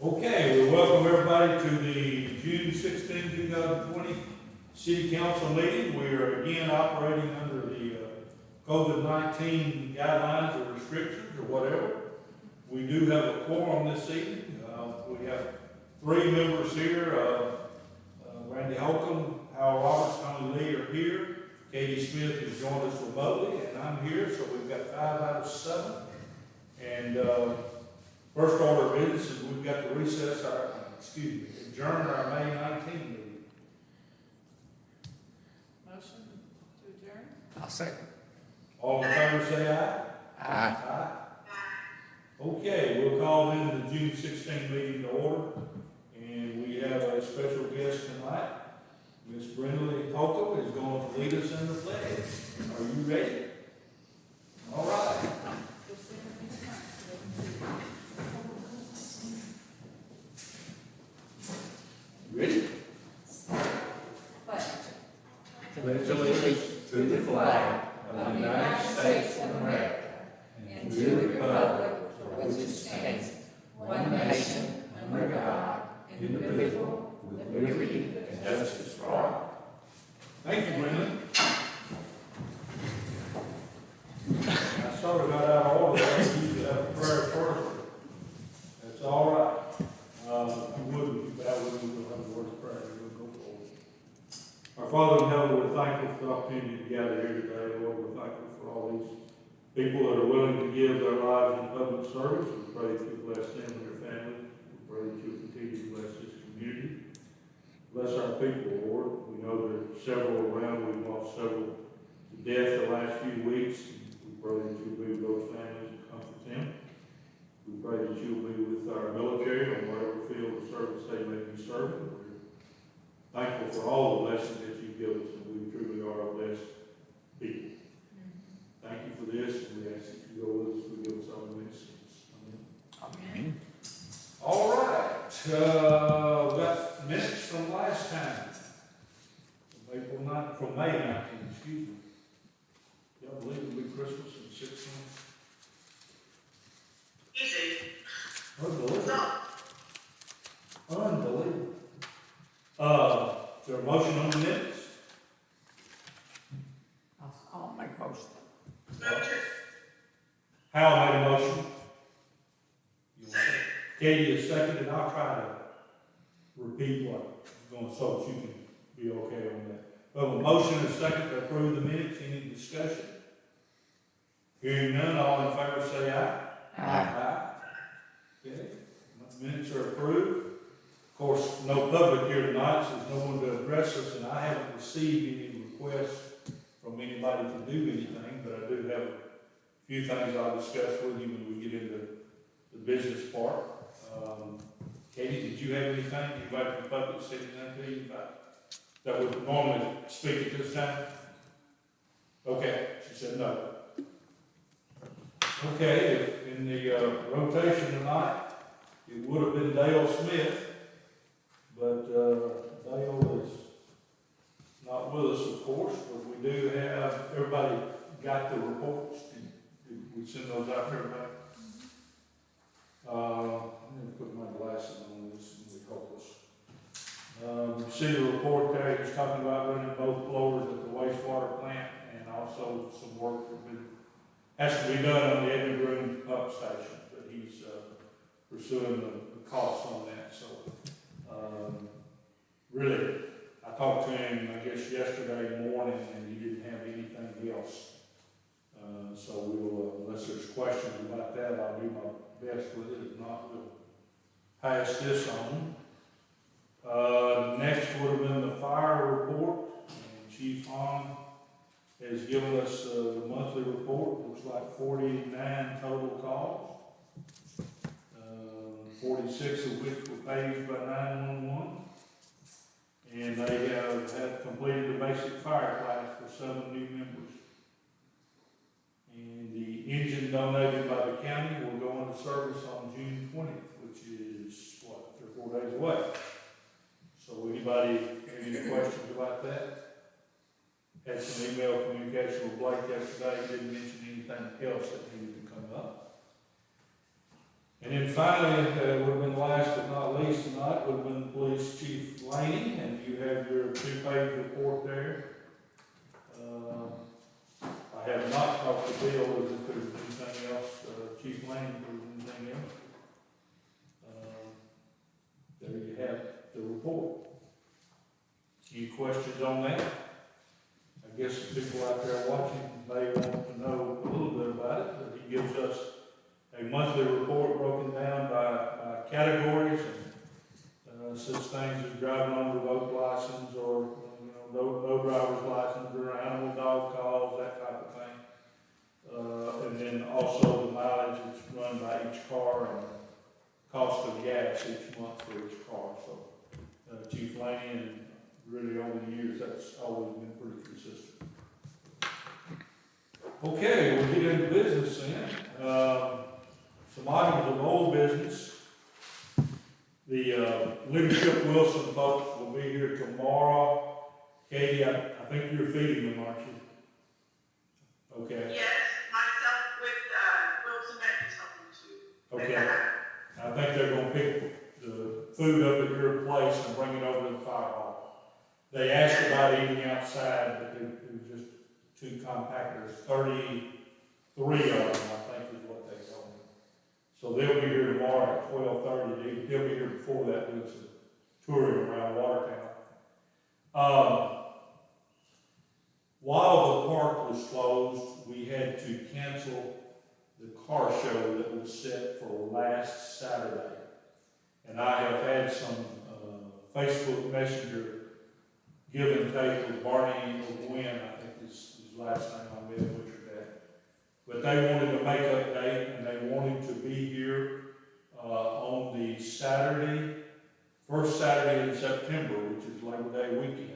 Okay, we welcome everybody to the June 16, 2020 City Council meeting. We are again operating under the COVID-19 guidelines or restrictions or whatever. We do have a quorum this evening. We have 3 members here. Randy Holcomb, Howard Roberts, Tony Lee are here. Katie Smith has joined us remotely, and I'm here, so we've got 5 out of 7. And first order of business is we've got to adjourn our May 19 meeting. Motion to adjourn? I'll second. All in favor say aye. Aye. Aye. Okay, we'll call in the June 16 meeting to order, and we have a special guest tonight. Miss Brindley Holcomb is going to lead us in the pledge. Are you ready? All right. Ready? Pledge allegiance to the flag of the United States of America and to the republic for which it stands, one nation, under God, indivisible, with liberty and justice for all. Thank you, Brenda. I sort of got out of order. I usually have a prayer first. That's all right. If you wouldn't, you bow with me, we'll have the word of prayer. We'll go forward. Our Father in heaven, we're thankful for the opportunity to gather here today. Lord, we're thankful for all these people that are willing to give their lives in public service. We pray that you bless them and their families. We pray that you continue to bless this community. Bless our people, Lord. We know there are several around. We've lost several to death the last few weeks. We pray that you'll be with those families and comfort them. We pray that you'll be with our military on whatever field of service they may be serving. We're thankful for all the blessings that you give us, and we truly are our best people. Thank you for this, and we ask that you go with us, forgive us our sins. Amen. Amen. All right, we got minutes from last time. From May 19, excuse me. Y'all believe it'll be Christmas in 6 months? Easy. Unbelievable. Unbelievable. Is there a motion on the minutes? I'll make motion. Hal made a motion. Katie is seconded. I'll try to repeat what I'm going so that you can be okay on that. Well, a motion and a second to approve the minutes. Any discussion? Hearing none, all in favor say aye. Aye. Okay, minutes are approved. Of course, no public here tonight, so there's no one to address us, and I haven't received any requests from anybody to do anything, but I do have a few things I'll discuss with you when we get into the business part. Katie, did you have anything? Anybody from the public said anything to you about that would normally speak at this time? Okay, she said no. Okay, in the rotation tonight, it would have been Dale Smith, but Dale is not with us, of course, but we do have, everybody got the reports. Did we send those out to everybody? I'm going to put my glasses on this and be hopeless. You see the report there, he's talking about running both blowers at the wastewater plant and also some work that has to be done on the Edmund Room pump station, but he's pursuing the costs on that. So, really, I talked to him, I guess, yesterday morning, and he didn't have anything else. So we'll, unless there's questions about that, I'll do my best with it. If not, we'll pass this on. Next would have been the fire report, and Chief Hahn has given us the monthly report. Looks like 49 total calls, 46 of which were paged by 911, and they have completed the basic fire class for 7 new members. And the engine donated by the county will go into service on June 20th, which is, 3 or 4 days away. So anybody have any questions about that? Had some email communication with Blake yesterday. He didn't mention anything else that needed to come up. And then finally, would have been last but not least tonight, would have been Police Chief Laney, and you have your two-page report there. I have not talked to Bill as if there's anything else, Chief Laney, if there's anything else. There you have the report. Any questions on that? I guess the people out there watching, they want to know a little bit about it, but he gives us a monthly report broken down by categories, and such things as driving on revoked license, or no driver's license, or animal dog calls, that type of thing. And then also the mileage that's run by each car, and cost of gas each month for each car. So Chief Laney, and really over the years, that's always been pretty consistent. Okay, we'll get into business then. Some items of old business. The Leadership Wilson folks will be here tomorrow. Katie, I think you're feeding them, aren't you? Okay. Yes, myself with Wilson Bank is helping too. Okay. I think they're gonna pick the food up at your place and bring it over to the fire hall. They asked about eating outside, but it was just too compact. There's 33 of them, I think is what they told me. So they'll be here tomorrow at 12:30. They'll be here before that doing some touring around Watertown. While the park was closed, we had to cancel the car show that was set for last Saturday. And I have had some Facebook Messenger give and take with Barney O'Gwen, I think is his last name, I may have butchered that. But they wanted a makeup date, and they wanted to be here on the Saturday, first Saturday in September, which is Labor Day weekend.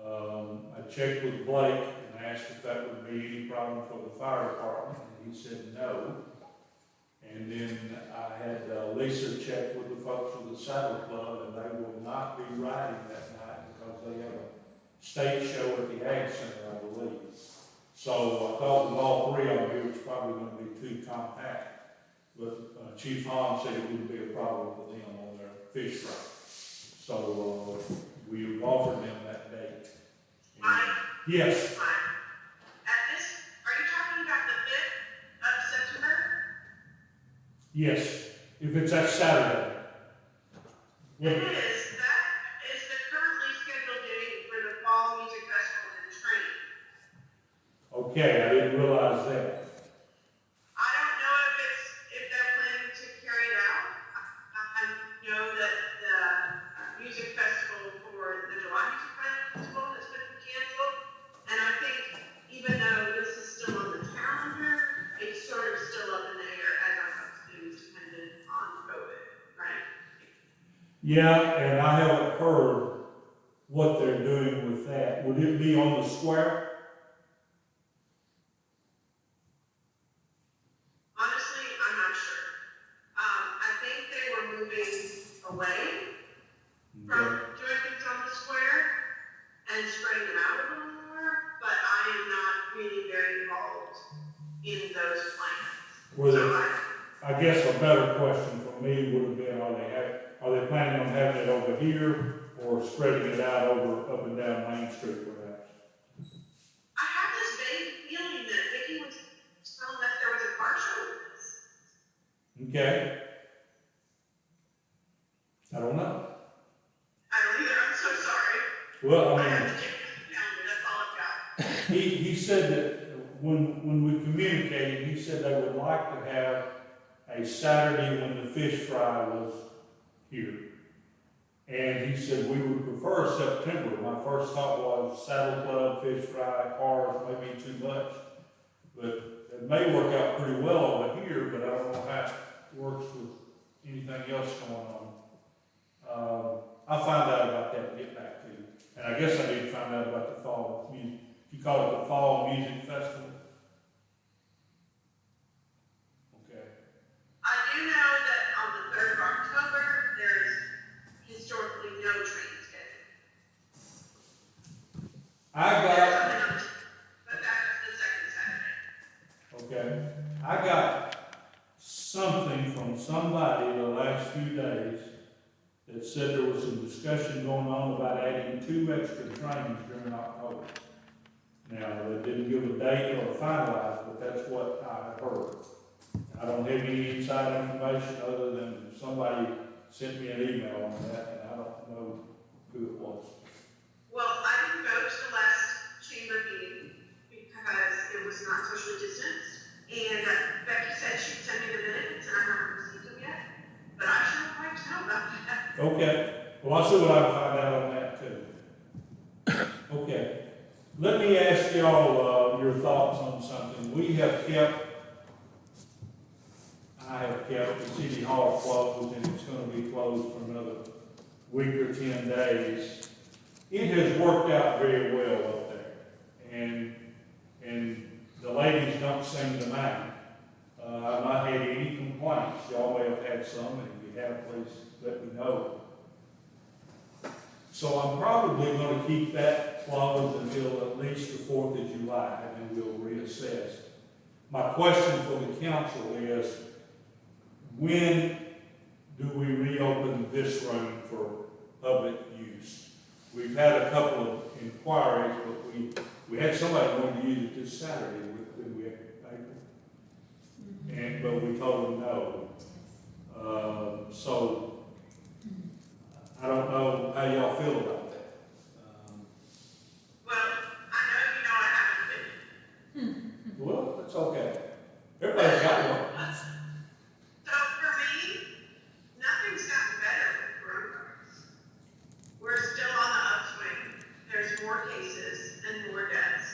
I checked with Blake and asked if that would be any problem for the fire department, and he said no. And then I had Lisa check with the folks with the Saddle Club, and they will not be riding that night because they have a state show at the Ag Center, I believe. So I thought with all three of them, it was probably going to be too compact. But Chief Hahn said it wouldn't be a problem for them on their fish fry. So we offered them that date. And yes. At this, are you talking about the 5th of September? Yes, if it's that Saturday. It is. That is the currently scheduled date for the Fall Music Festival in Train. Okay, I didn't realize that. I don't know if they're planning to carry it out. I know that the music festival for the July Music Festival has been canceled, and I think even though this is still on the calendar, it's sort of still up in the air as our host is dependent on COVID, right? Yeah, and I haven't heard what they're doing with that. Would it be on the square? Honestly, I'm not sure. I think they were moving away from doing things on the square and spreading it out a little more, but I am not really very involved in those plans. Well, So I guess a better question for me would have been, are they planning on having it over here or spreading it out over up and down Main Street perhaps? I have this vague feeling that Vicki was telling us there was a car show with this. Okay. I don't know. I don't either. I'm so sorry. Well, I I have mean, to check this calendar. That's all I've got. he said that when we communicated, he said they would like to have a Saturday when the fish fry was here. And he said we would prefer September. My first thought was Saddle Club, fish fry, cars, maybe too much. But it may work out pretty well over here, but I don't know how it works with anything else going on. I'll find out about that and get back to you. And I guess I need to find out about the fall music. You call it the Fall Music Festival? Okay. I do know that on the 3rd of October, there is historically no train schedule. But that's the second Saturday. I got something from said there was some discussion going on about adding 2 extra trains during October. Now, they didn't give a date or finalize, but that's what I heard. I don't have any inside information other than somebody sent me an email on that, and I don't know who it was. Well, I didn't go to the last chamber meeting because it was not socially distanced. And Becky said she'd send me the minutes, and I haven't received them yet. But I sure would like to know about that. Okay, well, I'll see what I can find out on that too. Okay, let me ask y'all, your thoughts on something. I have kept the city hall closed, and it's gonna be closed for another week or 10 days. It has worked out very well up there, and the ladies don't seem to mind. I've not had any complaints. Y'all may have had some, and if you have, please let me know. So I'm probably going to keep that closed until at least the 4th of July, and then we'll reassess. My question for the council is, when do we reopen this room for public use? We've had a couple of inquiries, but we had somebody wanting to use it this Saturday, did we have paper? But we told them no. So I don't know how y'all feel about that. Well, I know you know I haven't been. Well, that's okay. Everybody's got one. So for me, nothing's gotten better with coronavirus. We're still on the upswing. There's more cases and more deaths.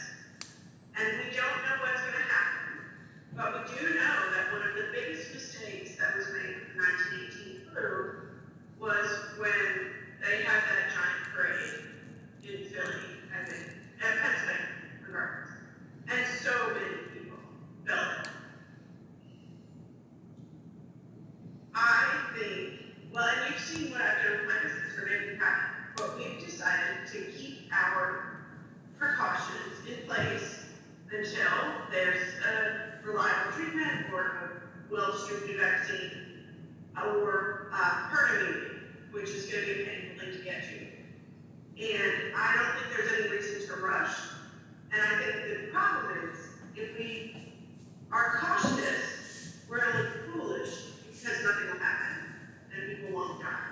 And we don't know what's going to happen. But we do know that one of the biggest mistakes that was made with the 1918 flu was when they had that giant parade in Philly, I think, and Pennsylvania, regardless. And so many people fell. I think, well, and you've seen what I've done with my business, or maybe you haven't, but we've decided to keep our precautions in place until there's a reliable treatment or a well-distributed vaccine or herd immunity, which is going to be a painful thing to get to. And I don't think there's any reason to rush. And I think the problem is, if we are cautious, we're going to look foolish because nothing will happen and people won't die.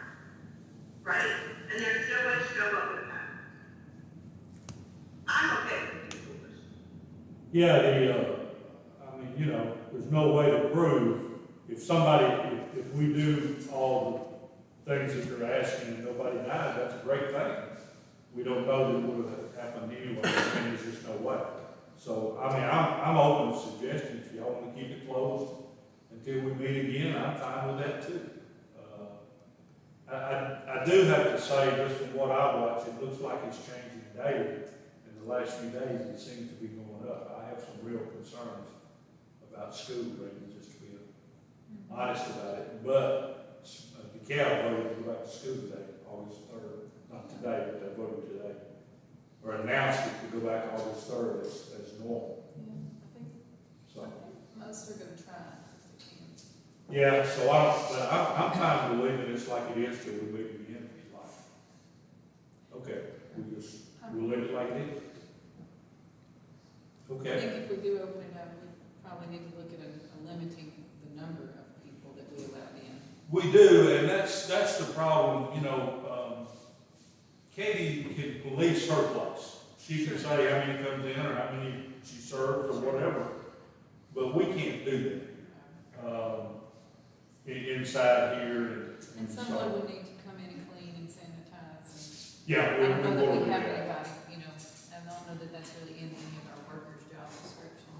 Right? And there's no way to know what would happen. I'm okay with being foolish. Yeah, I mean, there's no way to prove if we do all the things that you're asking and nobody dies, that's a great thing. We don't know that it would have happened anyway, and there's just no way. So, I mean, I'm open to suggestions. If y'all want to keep it closed until we meet again, I'm fine with that too. I do have to say, just from what I watch, it looks like it's changing daily. In the last few days, it seems to be going up. I have some real concerns about school reading, just to be honest about it. But the DeKalb voted to go back to school today, August 3rd. Not today, but they voted today. Or announced it to go back August 3rd as normal. Yeah, I think So, most are gonna try. yeah, so I'm kind of believing it's like it is till we meet again, if you like. Okay, we'll leave it like it is. I Okay. think if we do open it up, we probably need to look at limiting the number of people that we allow in. We do, and that's the problem, Katie can police her place. She can say how many comes in or how many she serves or whatever, but we can't do that. Inside here And so. someone would need to come in and clean and sanitize. Yeah, I don't know that will we do have that. anybody, I don't know that that's really in any of our workers' job description.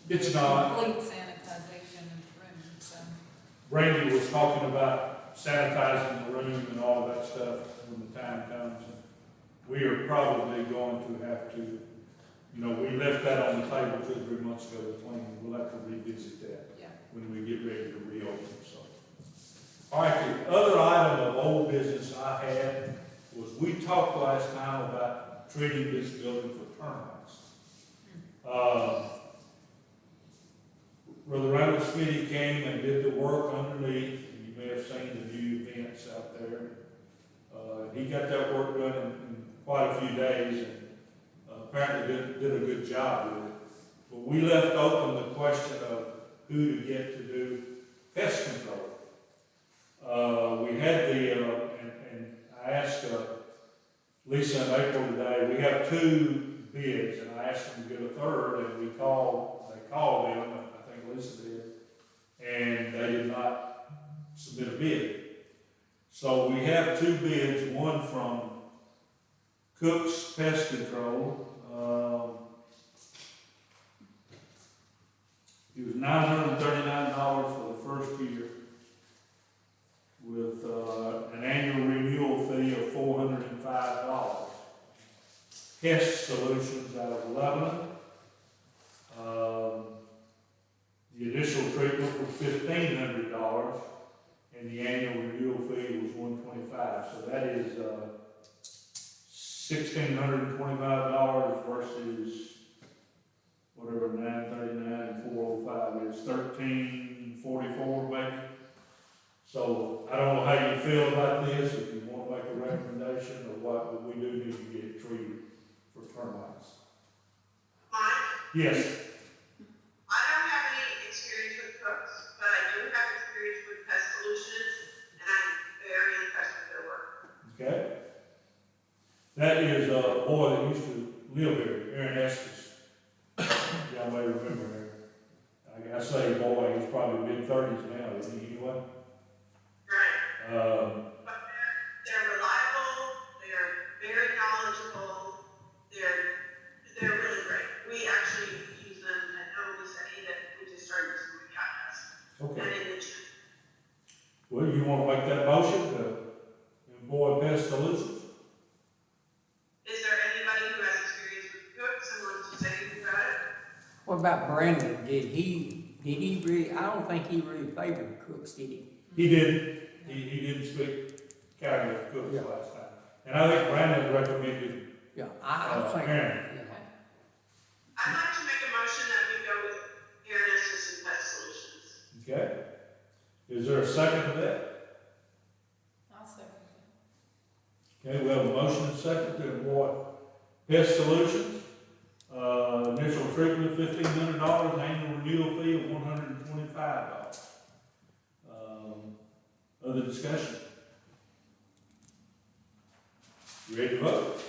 It's not. Complete sanitization of the room, so. Randy was talking about sanitizing the room and all that stuff when the time comes. We are probably going to have to, we left that on the table 2 or 3 months ago to clean. We'll have to revisit that Yeah. when we get ready to reopen, so. All right, the other item of old business I had was we talked last time about treating this building for termites. Brother Randall Smitty came and did the work underneath, and you may have seen the new events out there. He got that work done in quite a few days, and apparently did a good job with it. But we left open the question of who to get to do pest control. We had and I asked Lisa and April today, we have 2 bids, and I asked them to get a third, and they called them, I think Lisa did, and they did not submit a bid. So we have 2 bids, one from Cook's Pest Control. It was $939 for the first year, with an annual renewal fee of $405. Pest Solutions out of Lebanon. The initial treatment was $1,500, and the annual renewal fee was $125. So that is $1,625 versus whatever $939 and $405 is, $1,344 maybe. So I don't know how you feel about this, if you want to make a recommendation or what, but we do need to get it treated for termites. Mike, Yes. I don't have any experience with Cooks, but I do have experience with Pest Solutions, and I'm very impressed with their work. Okay. That is a boy that used to live here, Aaron Estes. Y'all may remember her. I say boy, he's probably mid-30s now, isn't he, anyway? Right. But they're reliable, they're very knowledgeable, they're really great. We actually use them at home. We say that we just started using them at us. Okay. And in the gym. Well, you want to make that motion to employ Pest Solutions? Is there anybody who has experience with Cooks and wants to say anything about it? What about Brandon? Did he really, I don't think he really favored Cooks, did he? He didn't. He didn't speak county of Cooks Yeah. last time. And I think Brandon recommended Yeah, I think. Aaron. Yeah. I'd like to make a motion that we go with Aaron Estes and Pest Solutions. Okay. Is there a second to that? I'll second Okay, we have a motion and second to employ Pest Solutions. Initial treatment $1,500, annual renewal fee of $125. Other discussion? You ready to vote?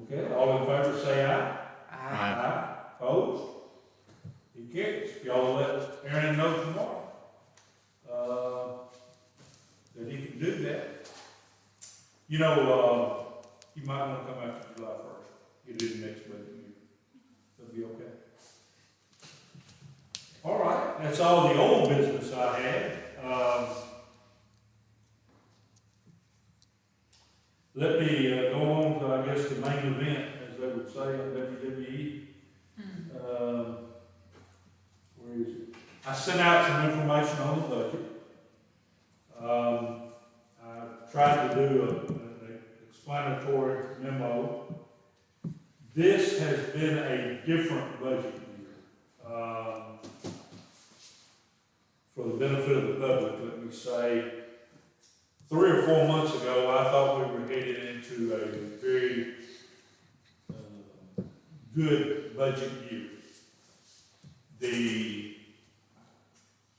Okay, all in favor say aye. Aye. Opposed? It carries. If y'all let Aaron know tomorrow, that he can do that. You know, you might want to come after July 1st. Get it in next budget year. That'll be okay. All right, that's all the old business I had. Let me go on to, I guess, the main event, as they would say in WWE. Where is it? I sent out some information on the budget. I tried to do an explanatory memo. This has been a different budget year. For the benefit of the public, let me say, 3 or 4 months ago, I thought we were headed into a very good budget year.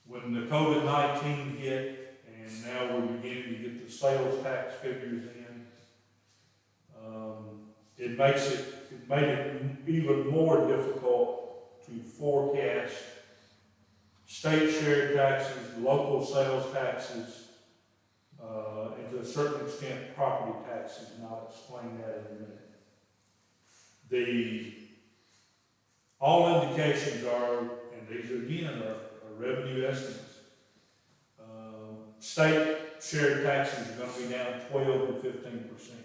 When the COVID-19 hit, and now we're beginning to get the sales tax figures in, it made it even more difficult to forecast state share taxes, local sales taxes, and to a certain extent, property taxes, and I'll explain that in a minute. All indications are, and these again are revenue estimates, state share taxes are going to be down 12 to 15%.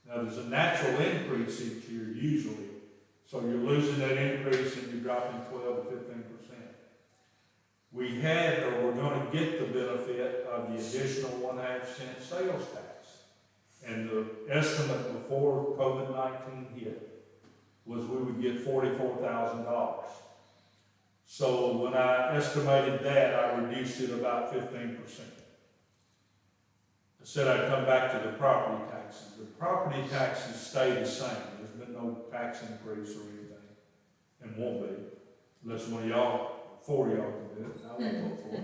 Now, there's a natural increase each year usually, so you're losing that increase and you're dropping 12 to 15%. We had, or we're going to get the benefit of the additional 1.5-cent sales tax. And the estimate before COVID-19 hit was we would get $44,000. So when I estimated that, I reduced it about 15%. said I'd come back to the property taxes. The property taxes stay the same. There's been no tax increase or anything, and won't be, unless one of y'all, 4 of y'all can do it, I won't vote for it.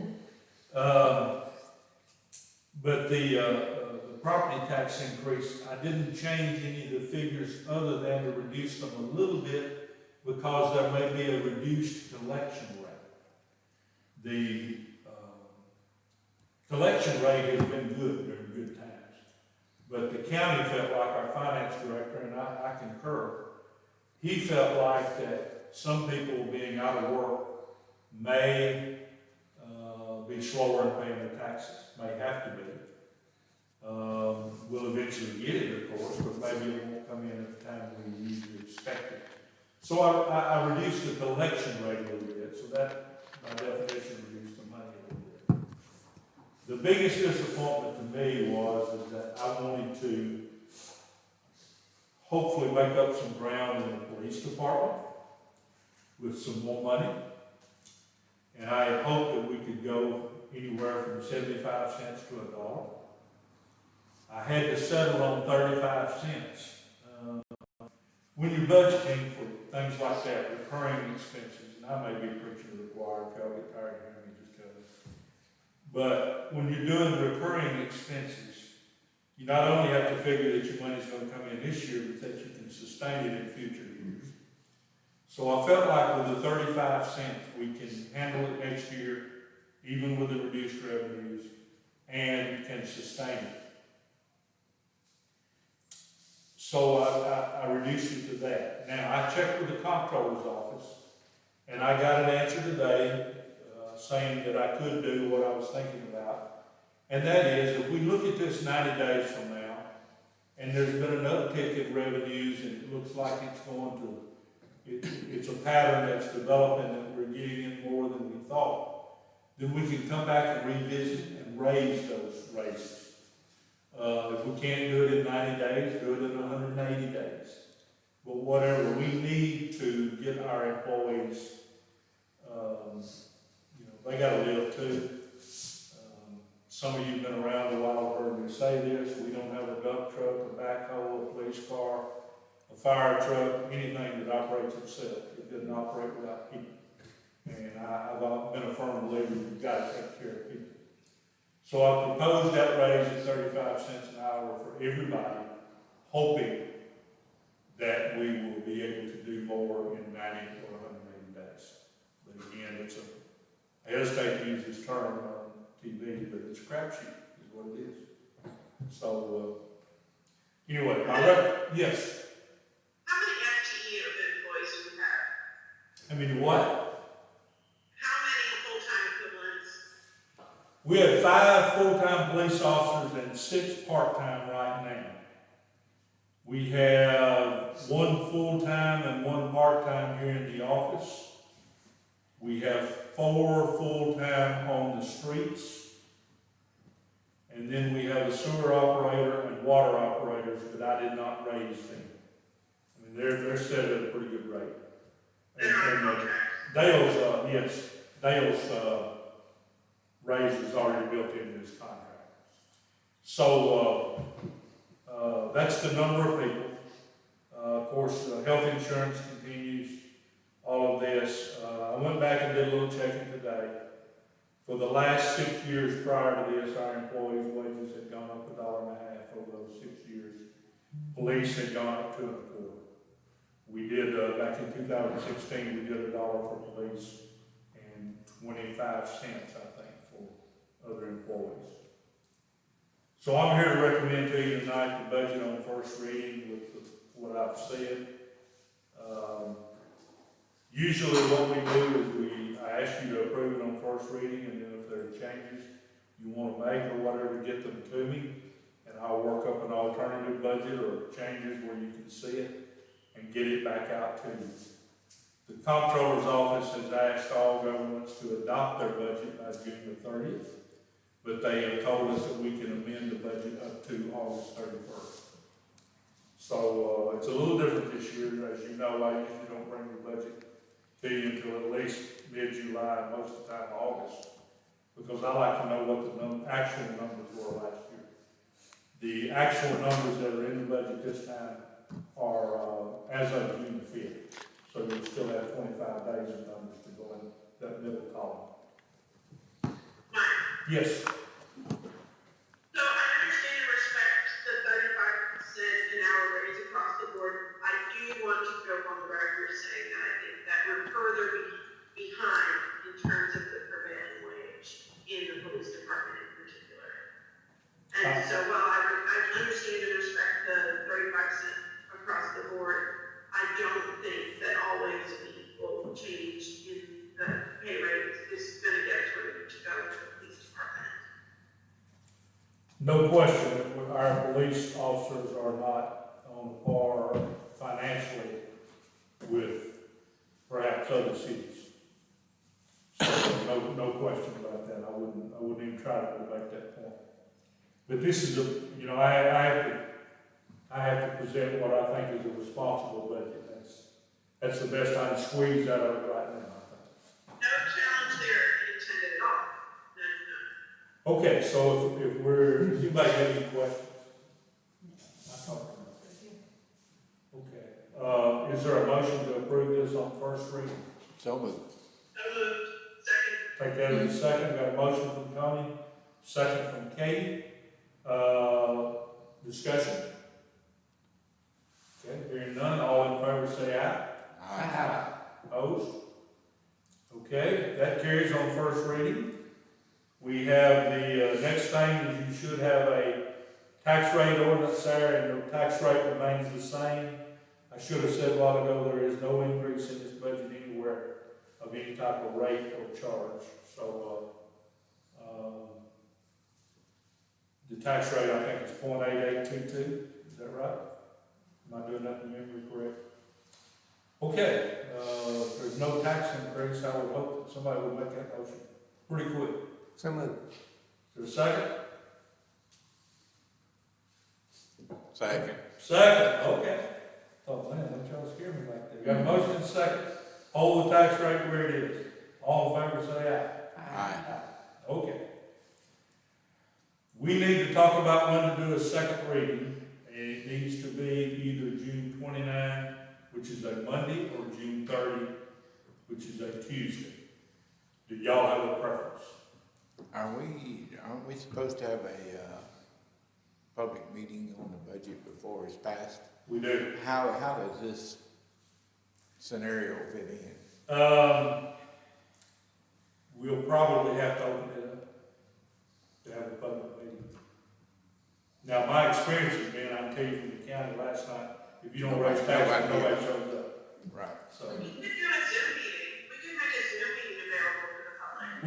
But the property tax increase, I didn't change any of the figures other than to reduce them a little bit because there may be a reduced collection rate. The collection rate has been good during good times, but the county felt like, our finance director, and I concur, he felt like that some people being out of work may be slower in paying their taxes, may have to be. We'll eventually get it, of course, but maybe it won't come in at the time we usually expect it. So I reduced the collection rate a little bit, so that, by definition, reduced the money a little bit. The biggest disappointment to me is that I wanted to hopefully make up some ground in the police department with some more money. And I had hoped that we could go anywhere from 75 cents to $1. I had to settle on 35 cents. When you're budgeting for things like that, recurring expenses, and I may be preaching to the choir if y'all get tired of hearing me just tell me. But when you're doing recurring expenses, you not only have to figure that your money's going to come in this year, but that you can sustain it in future years. So I felt like with the 35 cents, we can handle it next year, even with the reduced revenues, and can sustain it. So I reduced it to that. Now, I checked with the comptroller's office, and I got an answer today saying that I could do what I was thinking about. And that is, if we look at this 90 days from now, and there's been an uptick in revenues, and it looks like it's going to, it's a pattern that's developing that we're getting in more than we thought, then we can come back and revisit and raise those raises. If we can't do it in 90 days, do it in 180 days. But whatever, we need to get our employees, they got to live too. Some of you have been around a while, heard me say this. We don't have a dump truck, a backhoe, a police car, a fire truck, anything that operates itself. It doesn't operate without people. And I've been a firm believer you've got to take care of people. So I proposed that raise at 35 cents an hour for everybody, hoping that we will be able to do more in 90 or 180 days. But again, it's I hesitate to use this term on TV, but it's a crapshoot is what it is. So anyway, yes. How many FTE of employees do we have? I mean, what? How many full-time equivalents? We have 5 full-time police officers and 6 part-time right now. We have 1 full-time and 1 part-time here in the office. We have 4 full-time on the streets. And then we have a sewer operator and water operators, but I did not raise them. I mean, they're set at a pretty good rate. And Dale's, Dale's raise is already built into his contract. So that's the number of people. Of course, health insurance continues, all of this. I went back and did a little checking today. For the last 6 years prior to this, our employees' wages had gone up $1.50 over those 6 years. Police had gone up $2.25. We did, back in 2016, we did $1 for police and 25 cents, I think, for other employees. So I'm here to recommend to you tonight the budget on first reading with what I've said. Usually what we do is I ask you to approve it on first reading, and then if there are changes you want to make or whatever, get them to me, and I'll work up an alternative budget or changes where you can see it and get it back out to you. The comptroller's office has asked all governments to adopt their budget by June the 30th, but they have told us that we can amend the budget up to August 31st. So it's a little different this year. As you know, I usually don't bring the budget to you until at least mid-July, most of the time August, because I like to know what the actual numbers were last year. The actual numbers that are in the budget this time are, as of June 5th. So you'll still have 25 days of numbers to go in that middle column. Mike, Yes, so I understand and respect the 35% an hour raise across the board. I do want to go on the record saying that I think that we're further behind in terms of the prevailing wage in the police department in particular. And so while I understand and respect the 35% across the board, I don't think that always an equal change in the pay rate is going to get us where we need to go with the police department. no question that our police officers are not on par financially with perhaps other cities. So no question about that. I wouldn't even try to make that point. But this is I have to present what I think is a responsible budget. That's the best I can squeeze out of it right now, I think. No challenge there intended at all. No. Okay, so if does anybody have any questions? Okay, is there a motion to approve this on first reading? So moved. So moved. Second. Take that as a second. Got a motion from Tony, second from Katie. Discussion. Okay, hearing none, all in favor say aye. Aye. Opposed? Okay, that carries on first reading. We have the next thing is you should have a tax rate ordinance there, and the tax rate remains the same. I should have said a while ago, there is no increase in this budget anywhere of any type of rate or charge. So, the tax rate, I think, is 0.8822. Is that right? Am I doing that from memory correct? Okay, if there's no tax increase, I would hope that somebody would make that motion pretty quick. So moved. Is there a second? Second. Second, okay. Oh man, don't y'all scare me like that. Got a motion and a second. Hold the tax rate where it is. All in favor say aye. Aye. Okay. We need to talk about when to do a second reading, and it needs to be either June 29, which is a Monday, or June 30, which is a Tuesday. Do y'all have a preference? Aren't we supposed to have a public meeting on the budget before it's passed? We do. How does this scenario fit in? We'll probably have to open it up to have a public meeting. Now, my experience has been, I can tell you from the county last night, if you don't raise taxes, nobody shows up. Right. So, We could do a Zoom meeting. We could make a Zoom meeting available for the public.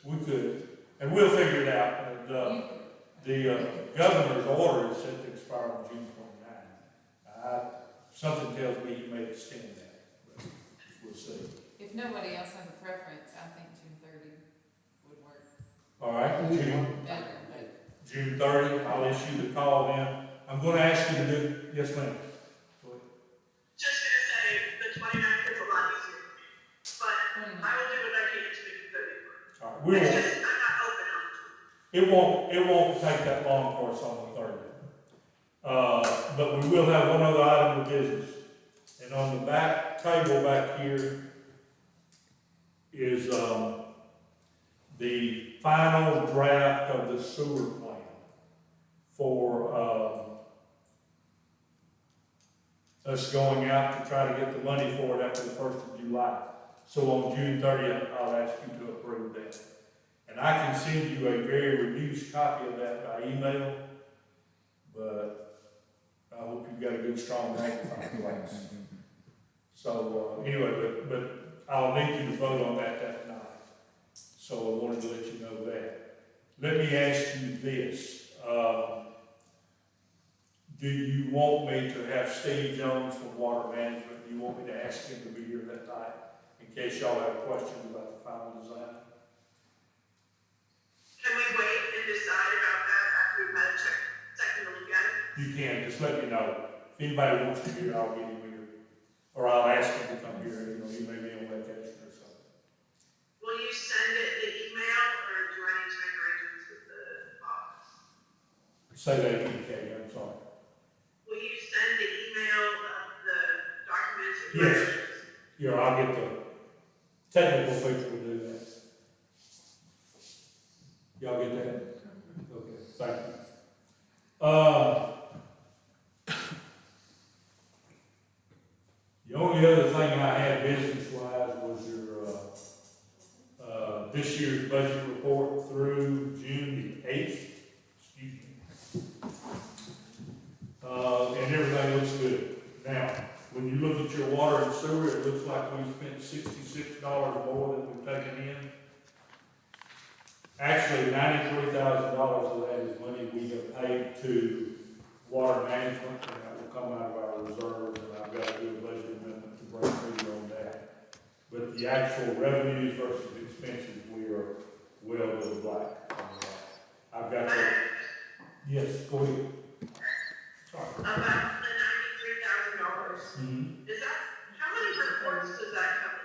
we could, and we'll figure it out. And, the governor's order is set to expire on June 29. Something tells me he may extend that, but we'll see. If nobody else has a preference, I think June 30 would work All right, better, but June 30, I'll issue the call then. I'm gonna ask you to do, yes ma'am. Go ahead. Just gonna say, the 29th is a lot easier for me, but I will do what I can to make it 30 work. All right, we It's won't, just, I'm not open on it. it won't take that long for us on the 30th. But we will have one other item of business. And on the back table back here is, the final draft of the sewer plan for, us going out to try to get the money for it after the 1st of July. So on June 30th, I'll ask you to approve that. And I can send you a very reduced copy of that by email, but I hope you've got a good, strong magnifying glass. So, anyway, but I'll need you to vote on that night. So I wanted to let you know that. Let me ask you this. Do you want me to have Steve Jones from Water Management? Do you want me to ask him to be here that night in case y'all have questions about the final design? Can we wait and decide about that after we've had a second look at it? You can, just let me know. If anybody wants to be here, I'll get him here. Or I'll ask him to come here, he may be on vacation or something. Will you send it the email, or do I need to make arrangements with the office? Say that again, Katie, I'm sorry. Will you send the email of the documents and Yes. directions? Yeah, I'll get the technical people to do that. Y'all get that? Okay, thank you. The only other thing I had business-wise was your, this year's budget report through June the 8th. Excuse me. And everything looks good. Now, when you look at your water and sewer, it looks like we spent $66 more than we've taken in. Actually, $93,000 of that is money we have paid to water management, and that will come out of our reserves, and I've got to do a budget amendment to break through on that. But the actual revenues versus expenses, we are well to the black on that. I've got to, yes, go ahead. Sorry. About the $93,000. Is that, how many reports does that cover?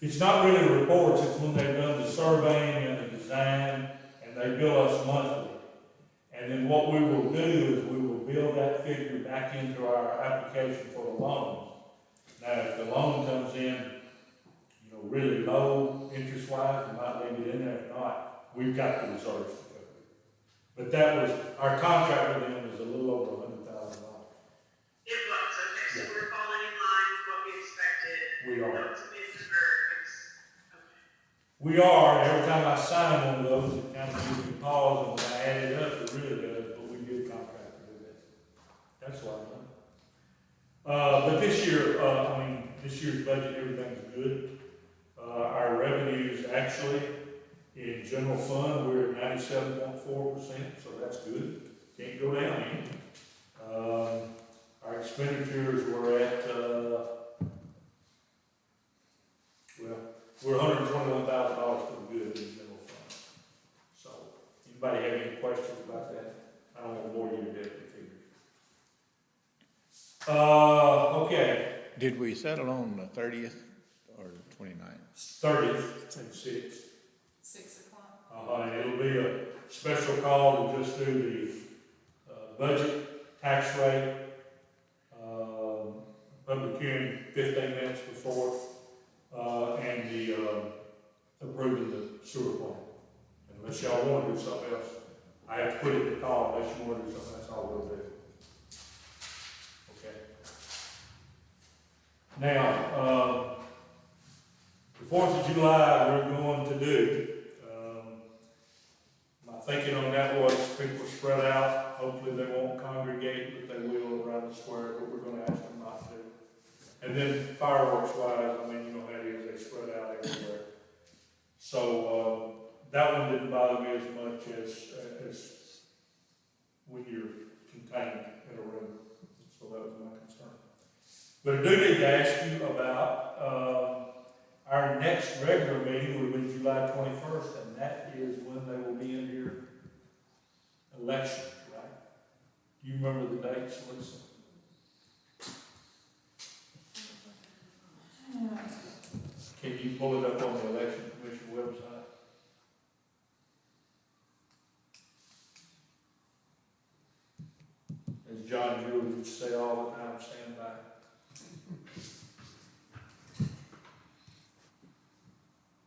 It's not really reports, it's when they've done the surveying and the design, and they bill us monthly. And then what we will do is we will build that figure back into our application for the loans. Now, if the loan comes in, you know, really low interest-wise, we might leave it in there. If not, we've got the reserves to cover it. But that was, our contract with them was a little over $100,000. It was, okay, so we're falling in line with what we expected. We are. No, it's a bit diverse. Okay. We are, every time I sign one of those, it kind of gives me pause, and when I add it up, it really does, but we did contract to do that. That's what I've done. But this year, this year's budget, everything's good. Our revenues actually, in general fund, we're at 97.4%, so that's good. Can't go down any. Our expenditures were at, we're $121,000 for the good in the general fund. So, anybody have any questions about that? I don't want to bore you to death with figures. Okay, Did we settle on the 30th or the 29th? 30th and 6th. 6 o'clock. And it'll be a special call to just do the budget, tax rate, public hearing 15 minutes before, and the approving the sewer plant. Unless y'all want to do something else, I have to put it in the call. Unless you want to do something, that's all we'll do. Okay. Now, the 4th of July, we're going to do. My thinking on that was people spread out. Hopefully they won't congregate, but they will around the square, but we're going to ask them not to. And then fireworks wise, you know how it is, they spread out everywhere. So, that one didn't bother me as much as when you're contained in a room. So that was my concern. But I do need to ask you about, our next regular meeting will be July 21st, and that is when they will be in your elections, right? Do you remember the dates, Lisa? Can you pull it up on the election commission website? As John Jewell would say all the time, stand by.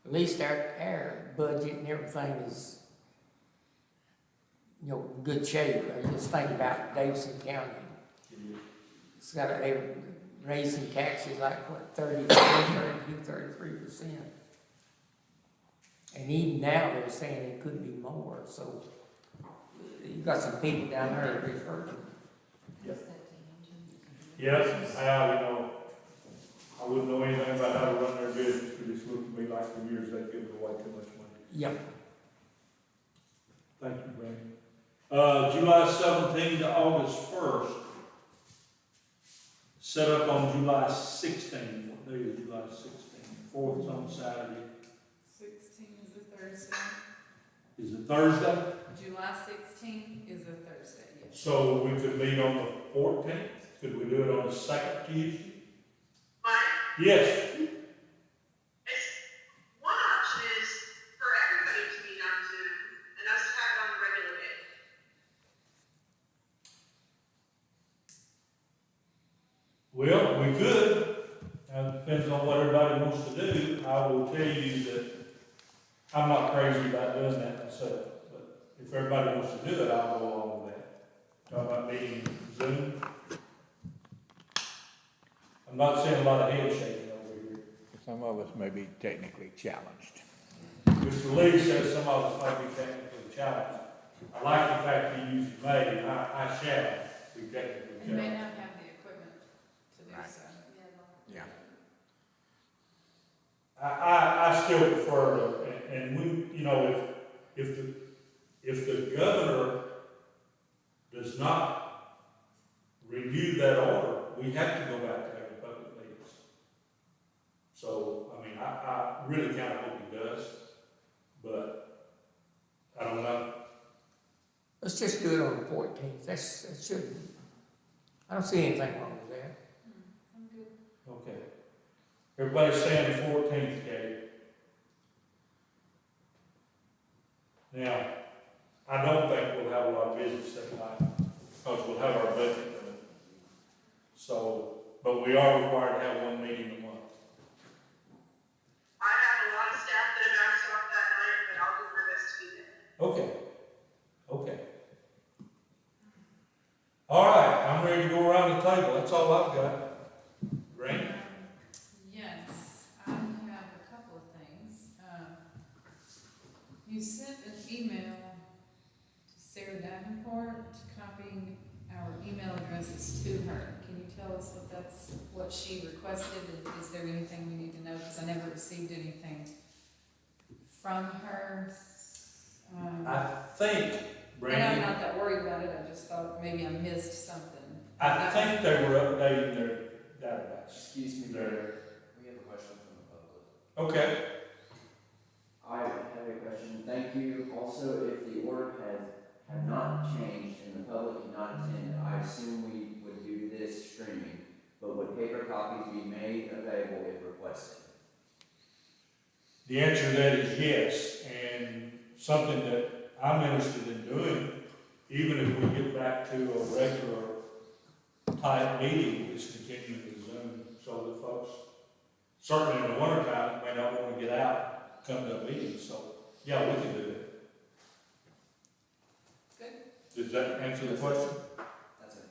At least our budget and everything is, in good shape. I just think about Davidson County. It's got they raising taxes like, 33%. And even now, they're saying it could be more, so you've got some people down there that are hurting. Yes, how, I wouldn't know anything about how to run their business, but it's looked to me like for years they've given away too much money. Yep. Thank you, Brandon. July 17th to August 1st. Set up on July 16th. What day is July 16th? 4th is on Saturday. 16 is a Thursday. Is it Thursday? July 16th is a Thursday, yes. So we could meet on the 14th? Could we do it on the second Tuesday? But Yes. one option is for everybody to meet on Zoom and us to have it on the regular day. Well, we could, depends on what everybody wants to do. I will tell you that I'm not crazy about doing that myself, but if everybody wants to do it, I'll go along with that. Talk about meeting Zoom. I'm not seeing a lot of head shaking over here. Some of us may be technically challenged. Mr. Lee says some of us might be technically challenged. I like the fact he used may, and I shall be technically You may challenged. not have the equipment to do Right. so. Yeah. I still prefer to, and we, you know, if the governor does not renew that order, we have to go back to having public meetings. So, I mean, I really kind of hope he does, but I don't know. Let's just do it on the 14th. That should, I don't see anything wrong with that. I'm good. Okay. Everybody's saying the 14th, Katie. Now, I don't think we'll have a lot of business that night, because we'll have our budget done. So, but we are required to have one meeting a month. I have a lot of staff that have asked off that night, but I'll do my best to be there. Okay. Okay. All right, I'm ready to go around the table. That's all I've got. Randy? Yes, I have a couple of things. You sent an email to Sarah Davenport copying our email addresses to her. Can you tell us what she requested, and is there anything we need to know? Because I never received anything from her. I think, And I'm Brandy, not that worried about it, I just thought maybe I missed something. I think they were updating their database. Excuse me, There. we have a question from the public. Okay. I have a question. Thank you. Also, if the order had not changed and the public had not attended, I assume we would do this streaming, but would paper copies be made available if requested? The answer to that is yes, and something that I'm interested in doing, even if we get back to a regular type meeting, is continuing to Zoom, so that folks, certainly in the wintertime, may not want to get out, come to a meeting, so, yeah, we can do that. Good. Does that answer the question? That's it.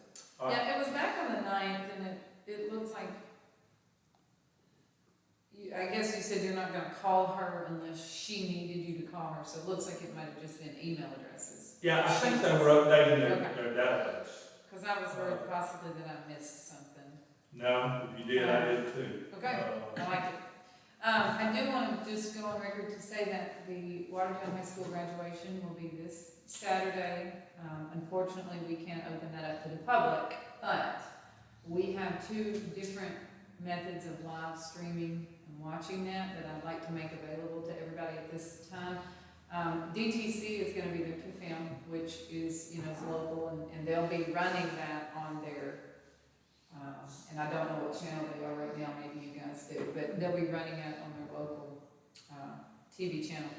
All right. Yeah, it was back on the 9th, and it looks like, I guess you said you're not gonna call her unless she needed you to call her, so it looks like it might have just been email addresses. Yeah, I think they were updating Okay. their database. Cause I was worried possibly that I missed something. No, if you did, I did too. Okay, I like it. I do want to just go on record to say that the Watertown High School graduation will be this Saturday. Unfortunately, we can't open that up to the public, but we have two different methods of live streaming and watching that I'd like to make available to everybody at this time. DTC is going to be their 2FM, which is, is local, and they'll be running that on their, and I don't know what channel they are right now, maybe you guys do, but they'll be running it on their local TV channel.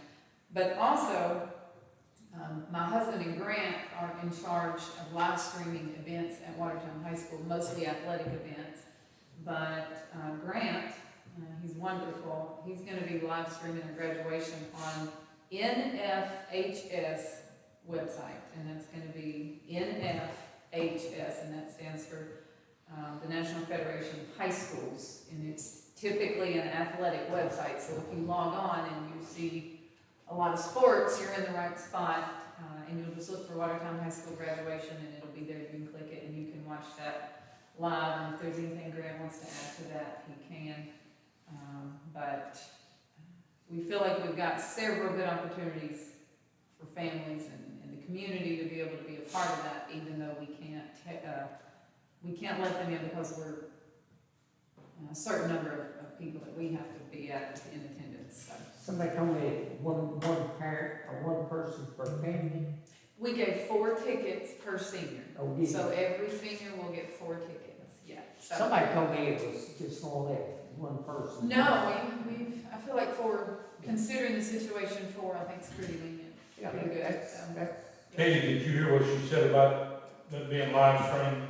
But also, my husband and Grant are in charge of live streaming events at Watertown High School, mostly athletic events. But Grant, he's wonderful, he's going to be live streaming a graduation on NFHS website, and that's going to be NFHS, and that stands for the National Federation of High Schools, and it's typically an athletic website, so if you log on and you see a lot of sports, you're in the right spot, and you'll just look for Watertown High School graduation, and it'll be there, you can click it, and you can watch that live, and if there's anything Grant wants to add to that, he can, but we feel like we've got several good opportunities for families and the community to be able to be a part of that, even though we can't let them in because we're a certain number of people that we have to be in attendance. So Somebody told me one parent or one person per family. we gave 4 tickets per senior, Oh, did so you? every senior will get 4 tickets. Yeah. So Somebody told me it was just more or less one person. no, I feel like considering the situation, 4, I think is pretty lenient. Yeah, Pretty good. that's, Katie, did you hear what she said about that being live streamed?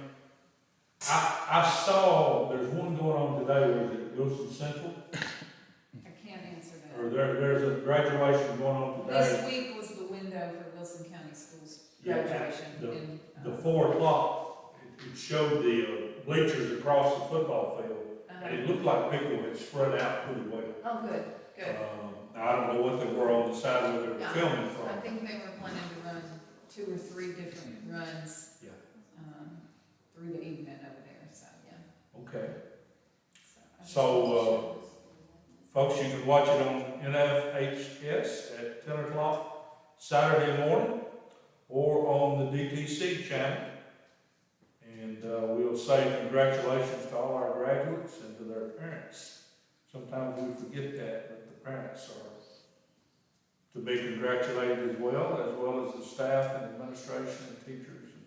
I saw, there's one going on today, was it Wilson Central? I can't answer Or that. there's a graduation going on today. This week was the window for Wilson County Schools Yeah, graduation. the- in, The 4 o'clock, it showed the bleachers across the football field. And it looked like people had spread out pretty well. Oh, good, good. Now, I don't know what they were on the side where they were Yeah. filming I from. think they were planning to run 2 or 3 different runs. Yeah. Through the evening over there, so, yeah. Okay. I just- So, folks, you can watch it on NFHS at 10 o'clock Saturday morning or on the DTC channel. And we'll say congratulations to all our graduates and to their parents. Sometimes we forget that the parents are to be congratulated as well as the staff and administration and teachers. And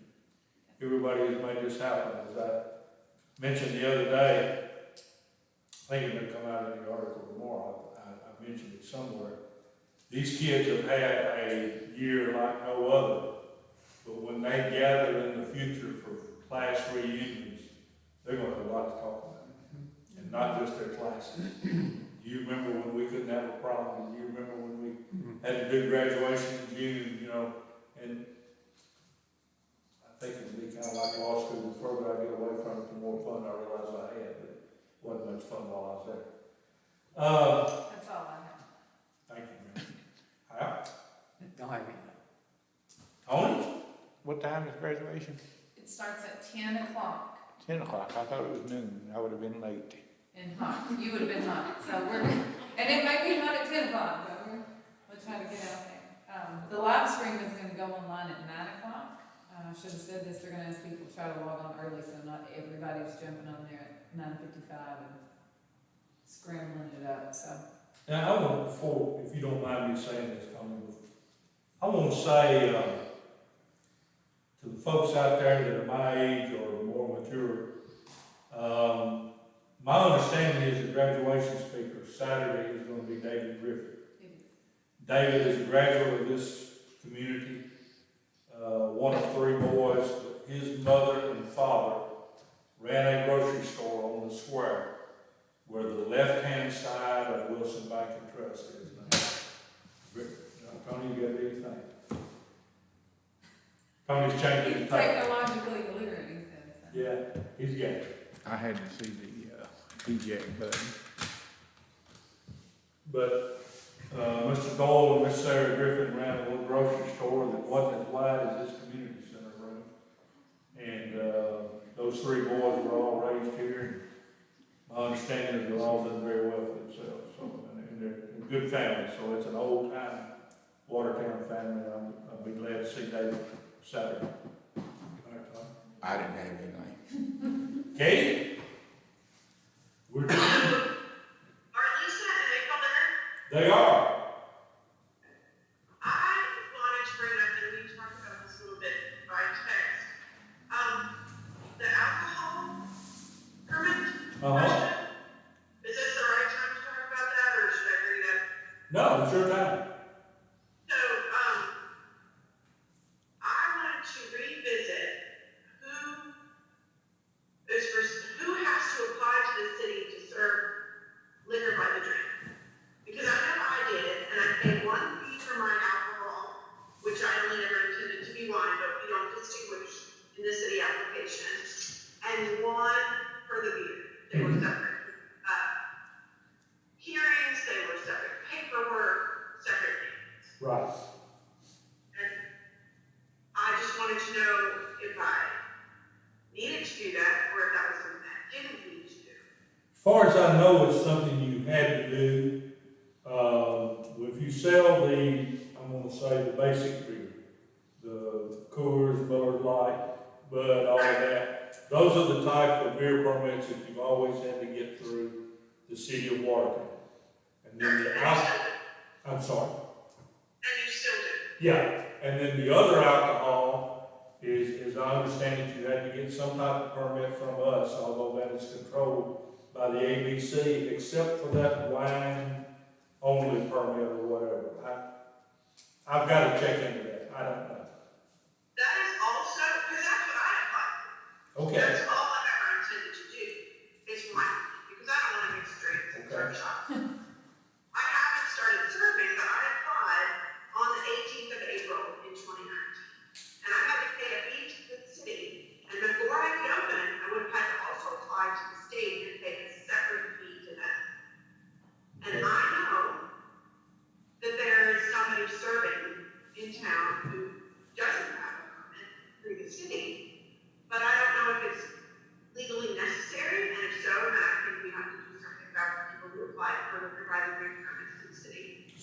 everybody has made this happen. As I mentioned the other day, I think it may come out in the article tomorrow, I mentioned it somewhere. These kids have had a year like no other, but when they gather in the future for class reunions, they're gonna have a lot to talk about, and not just their classes. Do you remember when we couldn't have a problem? Do you remember when we had to do graduation in June, you know? And I think it would be kind of like law school, the further I get away from it, the more fun I realize I had, but it wasn't much fun while I was there. That's all I have. Thank you, man. Al? Don't have any. Tony? What time is graduation? It starts at 10 o'clock 10 o'clock. I thought it was noon. I would have been late. and hot. You would have been hot, so and it might be hot at 10 o'clock, but we'll try to get out there. The live stream is gonna go online at 9 o'clock. I should have said this, they're gonna ask people to try to log on early, so not everybody's jumping on there at 9:55 and scrambling it up, so. Now, I want, before, if you don't mind me saying this, Tony, I want to say, to the folks out there that are my age or more mature, my understanding is the graduation speaker Saturday is going to be David Griffin. David is a graduate of this community, one of 3 boys. His mother and father ran a grocery store on the square where the left-hand side of Wilson Bank and Trust is now. Tony, you got anything? Tony's changing the He's tape. technologically illiterate, he said, so. Yeah, he's got it. I had to see the eject button. But, Mr. Dole and Miss Sarah Griffin ran a little grocery store that wasn't as wide as this community center room. And, those 3 boys were all raised here. My understanding is they're all done very well for themselves, so, and they're a good family, so it's an old time Watertown family. I'll be glad to see David Saturday. All right, Tom. I didn't have anything. Katie? We're doing, Are Lisa and April there? they are. I wanted to bring up, and we talked about this a little bit by text, the alcohol permit question. Is this the right time to talk about that, or should I bring it up? No, it's your time. So, I wanted to revisit who has to apply to the city to serve liquor by the drink. Because I know I did, and I paid 1 fee for my alcohol, which I only never intended to be wine, but we don't distinguish in the city application, and 1 for the beer. They were separate. Hearings, they were separate. Paperwork, separate things. Right. And I just wanted to know if I needed to do that, or if that was something I didn't need to do. As far as I know, it's something you had to do. If you sell I'm gonna say the basic beer, the Coors, Miller Lite, Bud, all of that, those are the type of beer permits that you've always had to get through the city of Watertown. And then I'm sorry. And you still do. Yeah, and then the other alcohol is I understand that you had to get some type of permit from us, although that is controlled by the ABC, except for that wine only permit or whatever. I've got to check into that. I don't know. That is also, because that's what I applied for. Okay, That's all I've ever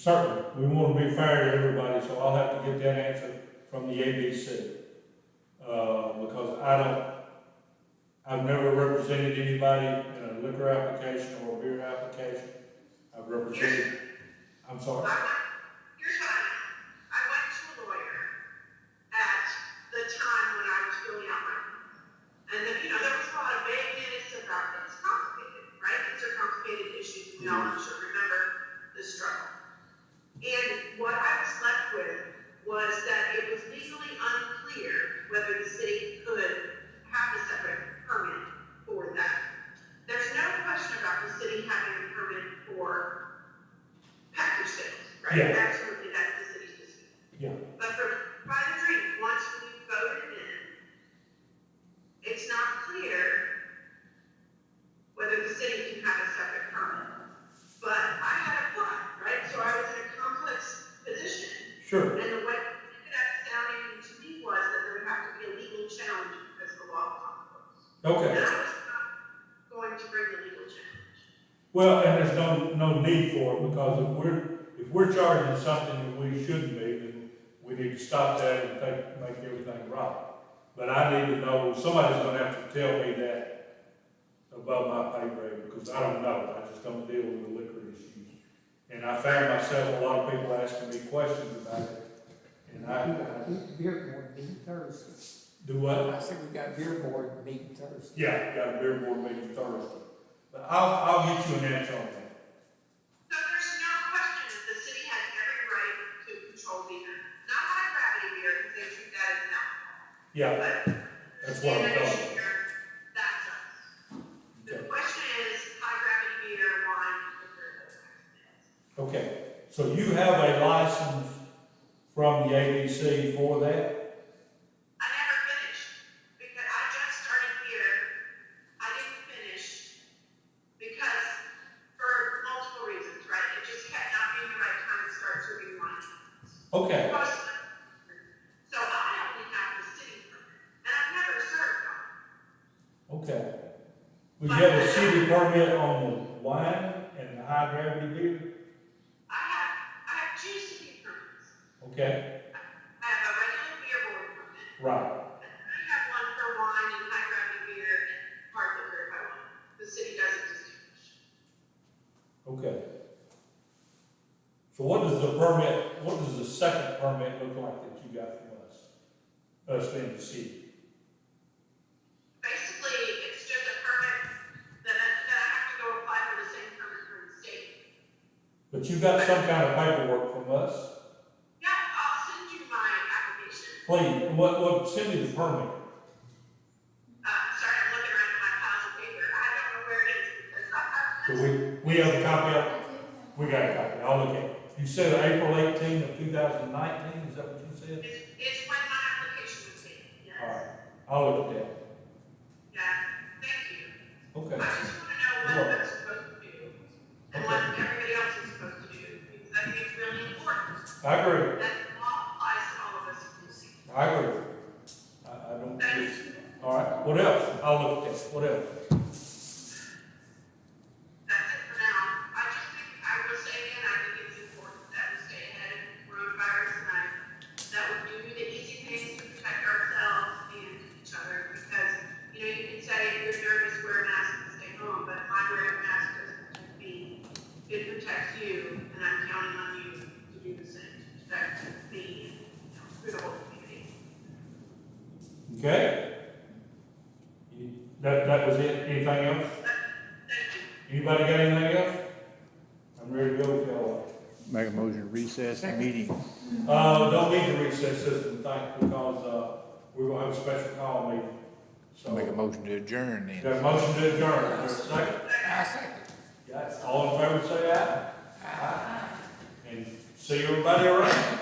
Certainly, we want to be fair to everybody, so I'll have to get that answer from the ABC. Because I've never represented anybody in a liquor application or a beer application. I've represented, I'm sorry. Here's what I know. I went to a lawyer at the time when I was filling out my form. And then, there was a lot of vagueness about it's complicated, right? These are complicated issues. We all, I'm sure, remember the struggle. And what I was left with was that it was legally unclear whether the city could have a separate permit for that. There's no question about the city having a permit for package sales, right? Yeah. Absolutely, that's the city's decision. Yeah. But for by the drink, once we voted in, it's not clear whether the city can have a separate permit. But I had applied, right? So I was in a complex position. Sure. And the way that sounding to me was that there would have to be a legal challenge because the law was on the books. Okay. And I was not going to bring the legal challenge. Well, and there's no need for it, because if we're charging something that we shouldn't be, then we need to stop that and make everything right. But I need to know, somebody's gonna have to tell me that above my pay grade, because I don't know, I just don't deal with the liquor issues. And I found myself, a lot of people asking me questions about it, and Beer board meeting Thursday. do what? I said we got beer board meeting Thursday. Yeah, got a beer board meeting Thursday. But I'll get you an answer on that. So there's no question that the city has every right to control beer. Not high gravity beer, because they treat that as an alcohol. Yeah, But that's what I'm talking about. beer, that's us. The Okay. question is high gravity beer, wine, liquor, those kinds of things. Okay, so you have a license from the ABC for that? I never finished because I just started here. I didn't finish because for multiple reasons, right? It just kept not being the right time to start serving wine. Okay, So I only have the city permit, and I've never served one. okay. Will you have a city permit on the wine and the high gravity beer? I have two city permits. Okay, I have a regular beer board permit. right, And I have one for wine and high gravity beer and hard liquor if I want. The city doesn't distinguish. okay. So what does the second permit look like that you got from us being the city? Basically, it's just a permit that I have to go apply for the same permit from the state. But you got some kind of paperwork from us? Yeah, I'll send you my application. Please, send me the permit. Sorry, I'm looking around in my piles of paper. I don't know where it is because Do we have a copy of it? We got a copy, I'll look at it. You said April 18 of 2019, is that what you said? it's when my application was taken, yes. All right, I'll look at that. Yeah, thank you. Okay, I just want to know what I'm supposed to do and what everybody else is supposed to do because I think it's really important I agree, that the law applies to all of us in the city. I agree. I don't, Thanks. all right, what else? I'll look at that, what else? That's it for now. I just think, I will say again, I think it's important that we stay ahead of coronavirus and that we do the easy things to protect ourselves and each other because, you can say if you're nervous, wear a mask and stay home, but my wearing a mask doesn't protect me. It protects you, and I'm counting on you to do the same, to protect me and, through the whole community. Okay? That was it, anything else? Thank you. Anybody got anything else? I'm ready to go if y'all Make a motion to recess the meeting. don't need to recess this one, because, we're gonna have a special call meeting. So, Make a motion to adjourn then. got a motion to adjourn, is there a second? I second. Yes, all in favor say aye. Aye. And see everybody around.